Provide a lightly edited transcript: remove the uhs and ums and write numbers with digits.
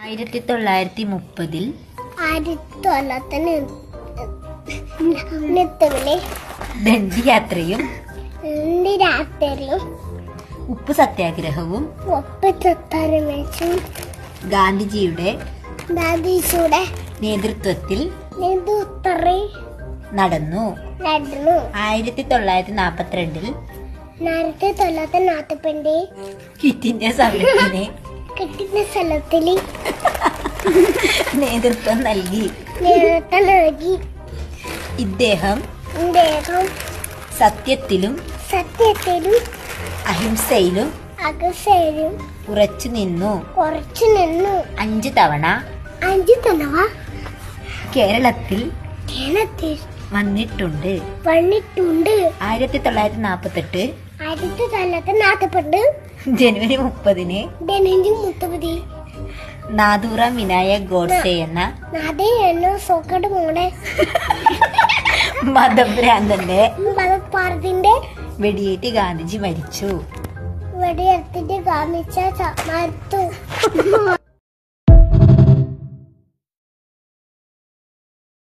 1930 ദണ്ഡിയാത്രയും ഉപ്പ് സത്യാഗ്രഹവും ഗാന്ധിജിയുടെ നേതൃത്വത്തിൽ നടന്നു. 1942 ക്വിറ്റ് ഇന്ത്യ സമരത്തിന് നേതൃത്വം നൽകി. ഇദ്ദേഹം സത്യത്തിലും അഹിംസയിലും ഉറച്ചു നിന്നു. 5 തവണ കേരളത്തിൽ വന്നിട്ടുണ്ട്. 1948 ജനുവരി 30 നാഥൂറാം വിനായക് ഗോഡ്സെ എന്ന മതഭ്രാന്തന്റെ വെടിയേറ്റ് ഗാന്ധിജി മരിച്ചു.